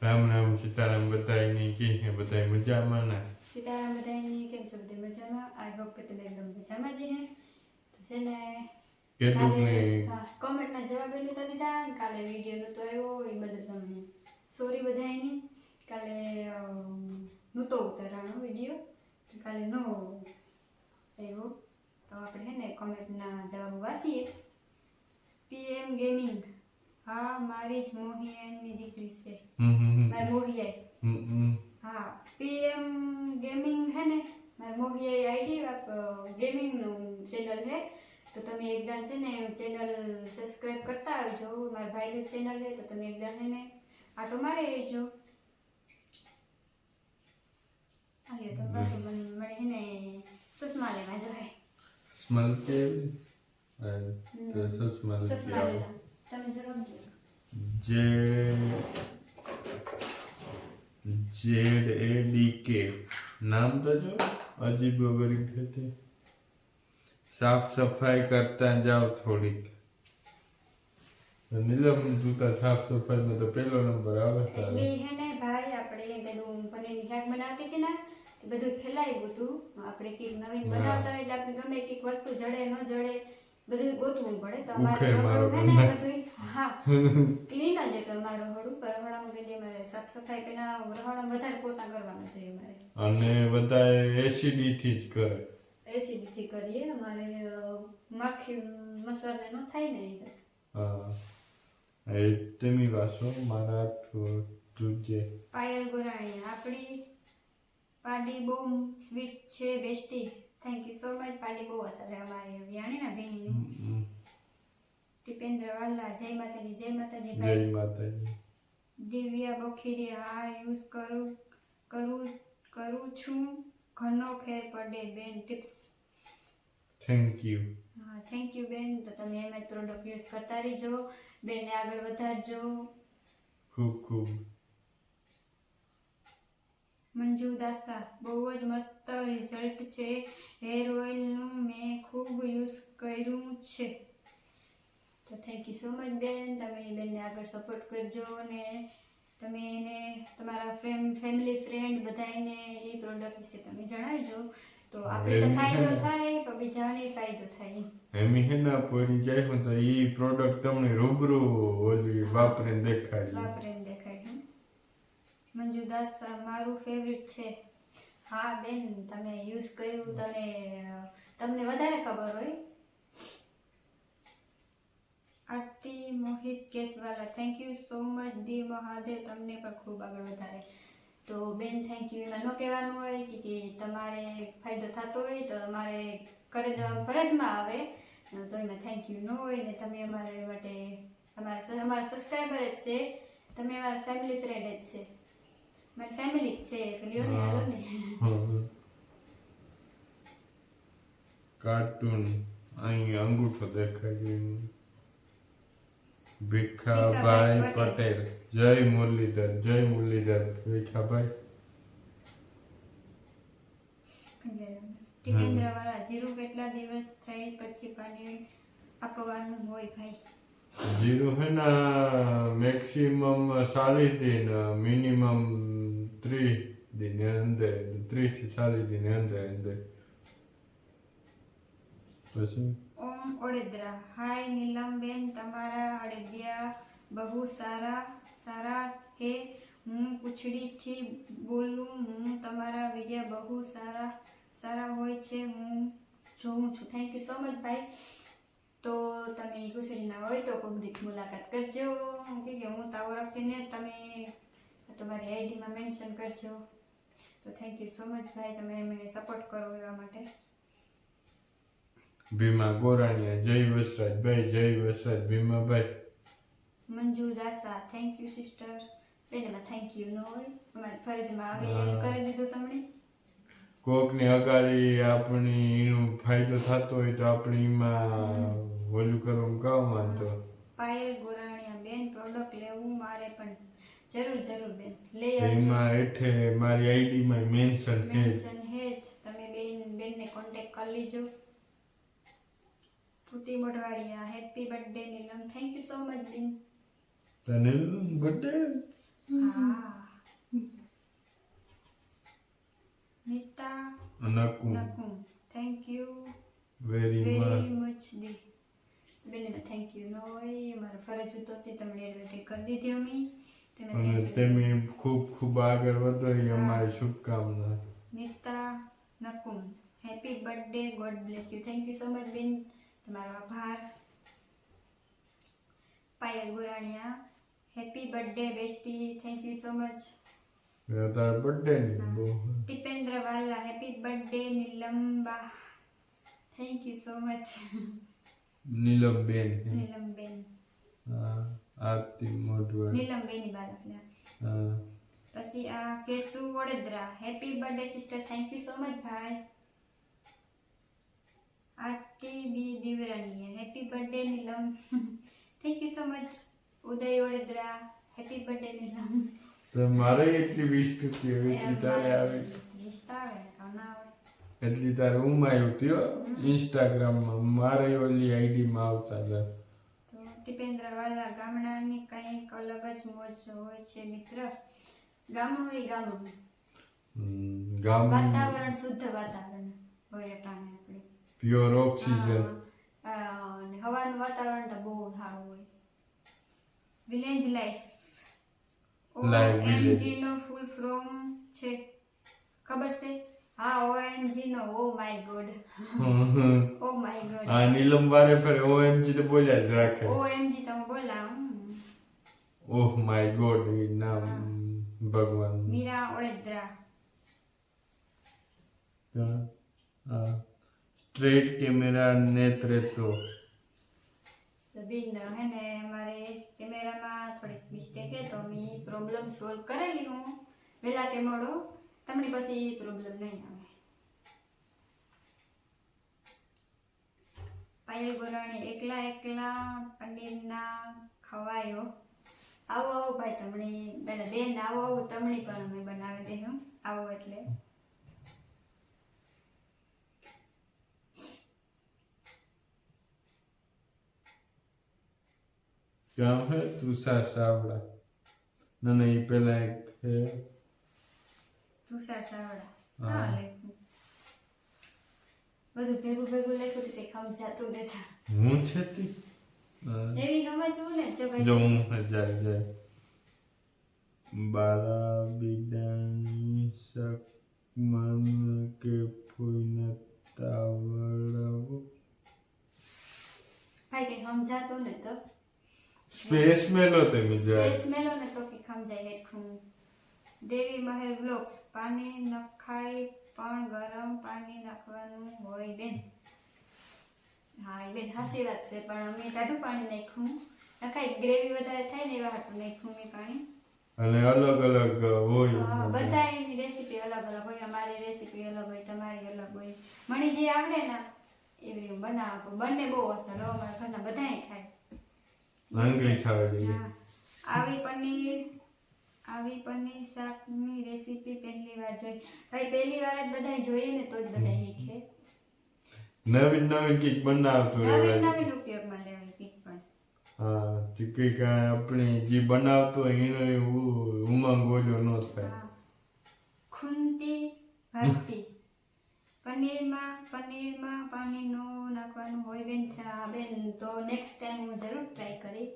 રામ રામ સીતારામ બધાયની કે હે બધાય મજામાં ના સીતારામ બધાયની કેમ છો બધા મજામાં? આઈ હોપ કે તમે એકદમ મજામાં જ હે. તો છે ને કાલે કોમેન્ટના જવાબ નહોતા દીધા ને કાલે વિડીયો નહોતો આવ્યો એ બદલ તમને સોરી બધાયની. કાલે નહોતો ઉતારવાનો વિડીયો, કાલે નો આવ્યો. તો આપણે હે ને કોમેન્ટના જવાબ વાંચીએ. પીએમ ગેમિંગ, હા મારી જ મોહિયાની દીકરી છે. મારી મોહિયા. હા પીએમ ગેમિંગ હે ને મારી મોહિયા આઈડી ગેમિંગનું ચેનલ છે. તો તમે એકદમ છે ને ચેનલ સબસ્ક્રાઇબ કરતા આવજો. મારા ભાઈનું ચેનલ છે તો તમે એકદમ હે ને આટો મારી આવજો. હાલ્યો તો પાછું મને હે ને સસમા લેવા જોઈએ. સ્મલ કે તો સ્મલ સસમા લેવા તમે જવાબ દો. ZADK नाम तो जो अजीब गरीब थे। साफ सफाई करता जाओ थोड़ी। नीलम जूता साफ सफाई में तो पहलो नंबर आवे था। એટલે હે ને ભાઈ આપણે પેલું પનીરની શાક બનાવતી હતી ને તે બધું ફેલાયું હતું. આપણે કઈક નવીન બનાવતા હોય એટલે આપણે ગમે કઈક વસ્તુ જડે ન જડે બધું ગોતવું પડે. તો અમારે રહોડું હે ને બધું હા ક્લીન જ કે અમારો રહોડું રહોડામાં કે અમારે સાફ સફાઈ પેલા રહોડામાં વધારે પોતા કરવાના છે અમારે. અને વધારે એસિડી થી જ કરે. એસિડી થી કરીએ અમારે માખી મસરને ન થાય ને એ. હા એ તેમી વાસો મારા તુજે પાયલ ગોરાણી આપણી પાડી બહુ સ્વીટ છે bestie. Thank you so much. પાડી બહુ અસર છે અમારી વ્યાણીના બેનની. ટીપેન્દ્ર વાલા જય માતાજી. જય માતાજી ભાઈ. જય માતાજી. દિવ્યા બખીરી હા યુઝ કરું છું. ઘણો ફેર પડે બેન ટિપ્સ. Thank you. હા થેન્ક યુ બેન. તો તમે એમ જ પ્રોડક્ટ યુઝ કરતા રહીજો. બેનને આગળ વધારજો. ખૂબ ખૂબ. મંજુ દાસા બહુ જ મસ્ત રિઝલ્ટ છે. હેર ઓઇલનું મેં ખૂબ યુઝ કર્યું છે. તો થેન્ક યુ સો મચ બેન. તમે બેનને આગળ સપોર્ટ કરજો અને તમે એને તમારા ફેમિલી ફ્રેન્ડ બધાને એ પ્રોડક્ટ વિશે તમે જણાવજો. તો આપણે તો ફાયદો થાય પણ બીજાને ફાયદો થાય. એમી હે ના પોરી જાય હું તો ઈ પ્રોડક્ટ તમને રૂબરૂ ઓલી વાપરીને દેખાડી. મંજુ દાસ મારું ફેવરિટ છે. હા બેન તમે યુઝ કર્યું તમને વધારે ખબર હોય. Aarti Mohit Keswala thank you so much દી મહાદેવ તમને પણ ખૂબ આગળ વધારે. તો બેન થેન્ક યુ એમાં ન કહેવાનું હોય કે તમારે ફાયદો થતો હોય તો અમારે કરી દેવા ફરજમાં આવે તો એમાં થેન્ક યુ ન હોય ને તમે અમારે માટે અમારા સબસ્ક્રાઈબર જ છે. તમે અમારા ફેમિલી ફ્રેન્ડ જ છે. મારી ફેમિલી જ છે એટલે લ્યો ને હાલો ને. કાર્ટૂન અહીં અંગૂઠો દેખાય. ભીખાભાઈ પટેલ જય મુરલીધર. જય મુરલીધર ભીખાભાઈ. ટીકેન્દ્ર વાળા જીરું કેટલા દિવસ થઈ પછી પાણી આપવાનું હોય ભાઈ? જીરું હે ના મેક્સિમમ 40 दिन મિનિમમ 30 दिन અંદર 30 થી 40 दिन અંદર પછી ઓમ ઓડેદરા હાય નીલમબેન તમારા અડદિયા બહુ સારા હે. હું પૂછડીથી બોલું. હું તમારા વિડિયા બહુ સારા હોય છે. હું જોઉં છું. થેન્ક યુ સો મચ ભાઈ. તો તમે પૂછડીના હોય તો કોઈ બધી મુલાકાત કરજો કે હું તાવો રાખીને તમે તમારી આઈડીમાં મેન્શન કરજો. તો થેન્ક યુ સો મચ ભાઈ તમે મને સપોર્ટ કરો એવા માટે. ભીમા ગોરાણીયા જય વસરાજ ભાઈ. જય Vasraj Bhimabhai. Manju Dasa thank you sister. બેનમાં થેન્ક યુ ન હોય અમારી ફરજમાં આવે એમ કરી દીધું તમને. કોકની અગાડી આપણી એનો ફાયદો થતો હોય તો આપણે એમાં ઓલું કરવામાં કામ વાંધો. પાયલ ગોરાણીયા બેન પ્રોડક્ટ લેવું મારે પણ જરૂર બેન લઈ આવજો. એમાં હેઠે મારી આઈડીમાં મેન્શન છે જ. તમે બેનને કોન્ટેક્ટ કરી લીજો. ફૂટી Modhwadia happy birthday Nilam. Thank you so much બેન. તને બર્થડે? હા Nakum Nakum thank you very much very much દી બેને થેન્ક યુ નો હોય મારો ફરજ હતો તે તમને એડવર્ટાઈઝ કરી દીધી અમે તમે અને thank you. તમે ખૂબ ખૂબ આગળ વધો એ અમારી શુભકામના. Nita Nakum happy birthday God bless you thank you so much બેન તમારો આભાર Payal Guraniya happy birthday bestie thank you so much તારા બર્થડે ની બહુ Tipendra Vala happy birthday Nilamba thank you so much નીલમબેન નીલમબેન આરતી મોઢવાડ નીલમબેની બાળકના હા. પછી આ Kesu Vadodara happy birthday sister thank you so much ભાઈ Aarti B Divrani happy birthday Nilam thank you so much Uday Vadodara happy birthday નીલમ તો મારે એટલી 20 રૂપિયા એટલી તારે આવે લિસ્ટ આવે કાના આવે એટલી તારે ઉમાયું થયો ઇન્સ્ટાગ્રામમાં મારે ઓલી આઈડીમાં આવતા હતા તો ટીપેન્દ્ર વાલા ગામડાની કંઈક અલગ જ મોજ હોય છે મિત્ર ગામનું હોય ગામનું ગામ વાતાવરણ શુદ્ધ વાતાવરણ હોય અટાણે આપણે પ્યોર ઓક્સિજન અને હવાનું વાતાવરણ તો બહુ સારું હોય village life Live village. OMG નો ફૂલ ફોર્મ છે ખબર છે હા OMG નો oh my God oh my God આ નીલમ વારે ફરે ઓએમજી તો બોલ્યા જ રાખે OMG તમે બોલા ઓહ માય ગોડ એ નામ ભગવાન મીરા ઓળેદ્રા સ્ટ્રેટ કેમેરા નેત્રે તો તો બેન હે ને મારે કેમેરામાં થોડીક મિસ્ટેક છે તો મેં પ્રોબ્લેમ સોલ્વ કરેલી હું વહેલા કે મોડો તમને પછી પ્રોબ્લેમ નહીં આવે પાયલ ગોરાણી એકલા એકલા પનીરના ખવાયો આવો આવો ભાઈ તમને પહેલા બેન આવો આવો તમને પણ અમે બનાવી દઈએ આવો એટલે ક્યાં હે તુષાર સાવડા ના ના એ પેલા એક છે તુષાર સાવડા હા. હા લખ્યું બધું ભેગું ભેગું લખ્યું તો કંઈ સમજાતું નથી હું છે તી એવી સમજવું ને જો જો ભાઈ હું જાય બાલા બિડાની શક મન કે ફૂઈને તાવડાવો ભાઈ કંઈ સમજાતું ને તો સ્પેસ મેલો તમે જાય સ્પેસ મેલો ને તો કંઈ સમજાય હેઠું દેવી મહેર વ્લોગ્સ પાણી નખાય પણ ગરમ પાણી નાખવાનું હોય બેન હા એ બેન હાસી વાત છે પણ અમે ટાઢું પાણી નાખ્યું નખાય ગ્રેવી વધારે થાય ને એવા હાટું નાખ્યું મેં પાણી અને અલગ અલગ હોય બધા એની રેસીપી અલગ અલગ હોય અમારી રેસીપી અલગ હોય તમારી અલગ હોય મને જે આવડે ને એવી હું બનાવું બંને બહુ અસર હો અમારા ઘરના બધાય ખાય આંગળી છાવડી હા. આવી પનીર શાકની રેસીપી પહેલી વાર જોઈ ભાઈ પહેલી વાર જ બધાય જોઈએ ને તો જ બધાય શીખે નવીન નવીન કઈક બનાવતું નવીન રહેવાય નવીન ઉપયોગમાં લેવાય કંઈક પણ હા તે કઈક આપણે જે બનાવતો હોય એનો ઉમંગ ઓલો ન થાય હા. ખૂંટી ભરતી પનીરમાં પાણી નો નાખવાનું હોય બેન હા બેન તો નેક્સ્ટ ટાઈમ હું જરૂર ટ્રાય કરી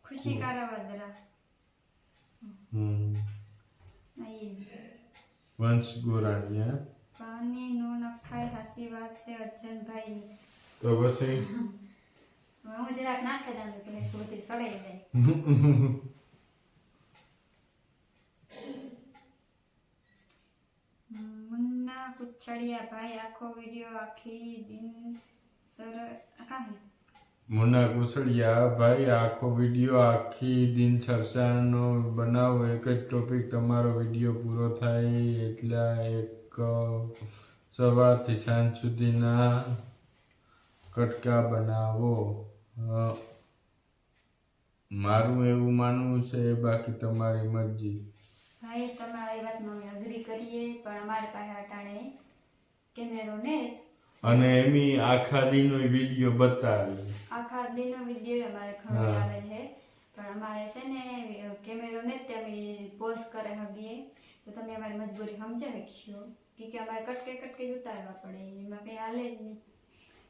ખુશી કારાવદરા અહીં વંશ ગોરાણી પાણી નો નખાય હાસી વાત છે અર્જનભાઈ તો પછી હું જરાક નાખે દાનું કે બધી સડાઈ જાય મુન્ના કુચડિયા ભાઈ આખો વિડિયો આખી દિન સર કાહે મુન્ના કુસડિયા ભાઈ આખો વિડીયો આખી દિન ચર્ચાનો બનાવો એક જ ટોપિક તમારો વિડીયો પૂરો થાય એટલા એક સવારથી સાંજ સુધીના કટકા બનાવો મારું એવું માનવું છે બાકી તમારી મરજી ભાઈ તમારી વાતમાં અમે અગ્રી કરીએ પણ અમારી પાસે અટાણે કેમેરો ને અને એમી આખા દિનનો વિડીયો બતાવે આખા દિનનો વિડીયો અમારે ઘણો આવે છે પણ અમારે છે ને કેમેરો ને તે અમે પોઝ કરે હગીએ તો તમે અમારી મજબૂરી સમજાવી શક્યો કે અમારે કટકે કટકે ઉતારવા પડે એમાં કંઈ હાલે જ નહીં.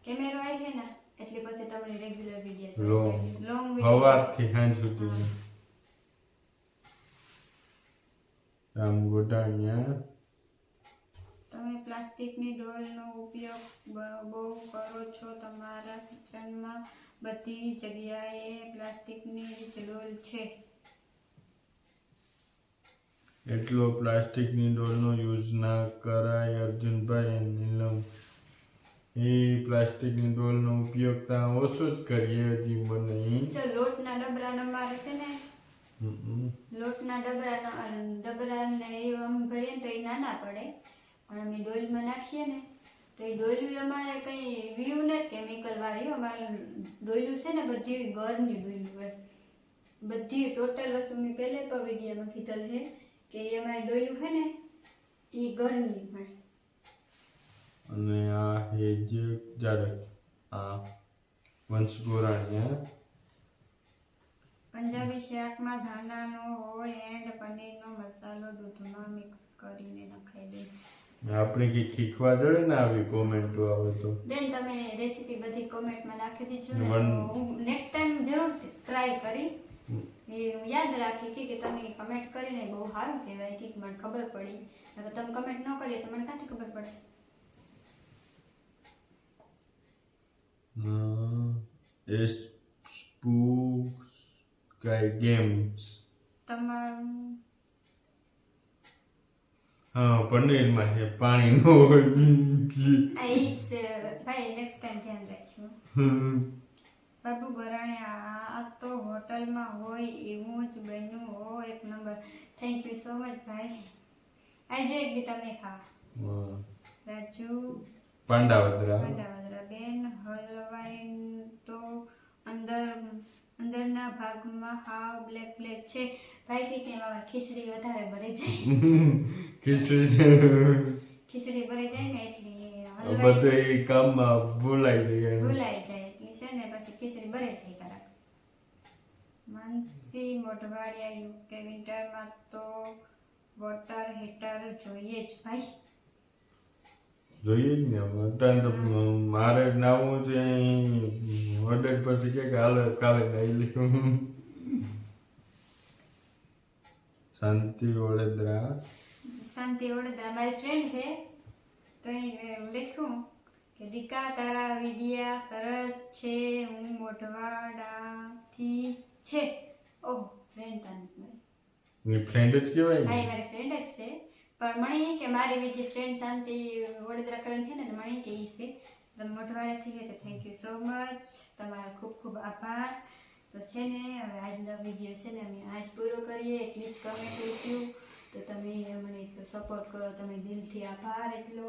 કેમેરો આવી છે ને એટલે પછી તમને રેગ્યુલર વિડીયો લોંગ વિડીયો સવારથી સાંજ સુધી આમ ગોટાણિયા તમે પ્લાસ્ટિકની ડોલનો ઉપયોગ બહુ કરો છો. તમારા કિચનમાં બધી જગ્યાએ પ્લાસ્ટિકની જ ડોલ છે. એટલો પ્લાસ્ટિકની ડોલનો યુઝ ના કરાય અર્જુનભાઈ અને નીલમ. એ પ્લાસ્ટિકની ડોલનો ઉપયોગ ત્યાં ઓછો જ કરીએ હજી મને જો લોટના ડબરાનો મારે છે ને લોટના ડબરાને એ અમે ભરીએ ને તો એ નાના પડે પણ અમે ડોલમાં નાખીએ ને તો એ ડોલું અમારે કંઈ વ્યૂ ને કેમિકલ વાળી અમારે ડોલું છે ને બધી ઘરની ડોલું હોય. બધી ટોટલ વસ્તુ મેં પહેલે પણ વિડીયોમાં કીધેલ છે કે એ અમારે ડોલું છે ને એ ઘરની હોય. અને આ હે જે જાડે આ વંશ ગોરાણીયા પંજાબી શાકમાં ધાણાનો હોય એન્ડ પનીરનો મસાલો દૂધમાં મિક્સ કરીને નખાઈ દે. આપણે કે શીખવા જડે ને આવી કોમેન્ટો આવે તો બેન તમે રેસીપી બધી કોમેન્ટમાં નાખી દીજો ને તો હું નેક્સ્ટ ટાઈમ જરૂર ટ્રાય કરી એ હું યાદ રાખી કે તમે કમેન્ટ કરીને બહુ સારું કહેવાય કે મને ખબર પડી. હવે તમે કમેન્ટ ન કરીએ તો મને ક્યાંથી ખબર પડે. સ્પૂકાય ગેમ્સ તમારું હા પનીરમાં છે પાણી નો હોય ભાઈ નેક્સ્ટ ટાઈમ ધ્યાન રાખ્યું. બાબુ ગરાણે આ તો હોટલમાં હોય એવું જ બન્યું હો એક number. Thank you so much ભાઈ. આજે એક દી તમે ખા. રાજુ પાંડાવદરા બેન હલવાઈ તો અંદરના ભાગમાં હાવ બ્લેક બ્લેક છે ભાઈ કે એમાં ખીચડી વધારે ભરાઈ જાય. ખીચડી ભરાઈ જાય ને એટલે બધે કામમાં ભૂલાઈ જાય એટલે છે ને પછી ખીચડી ભરાઈ જાય કરાક. માનસી મોઢવાડિયા યુકે વિન્ટરમાં તો વોટર હીટર જોઈએ જ ભાઈ. જોઈએ જ ને અત્યારે તો મારે નાવું છે ઓર્ડર પછી કે હાલો કાલે નાઈ લીધું. શાંતિ વડોદરા મારી ફ્રેન્ડ છે તો એ લખ્યું કે દીકા તારા વિડિયા સરસ છે હું મોઢવાડાથી છે. ઓહ ફ્રેન્ડ તારી ફ્રેન્ડ જ કહેવાય હા મારી ફ્રેન્ડ જ છે પણ મને કે મારી બીજી ફ્રેન્ડ શાંતિ વડોદરા કરીને છે ને મને કે ઈ છે તમે મોઢવાડાથી છે તો થેન્ક યુ સો મચ. તમારો ખૂબ ખૂબ આભાર. તો છે ને હવે આજનો વિડીયો છે ને અમે આજ પૂરો કરીએ. એટલી જ કમેન્ટ લખ્યું તો તમે મને એટલો સપોર્ટ કરો તમે દિલથી આભાર એટલો.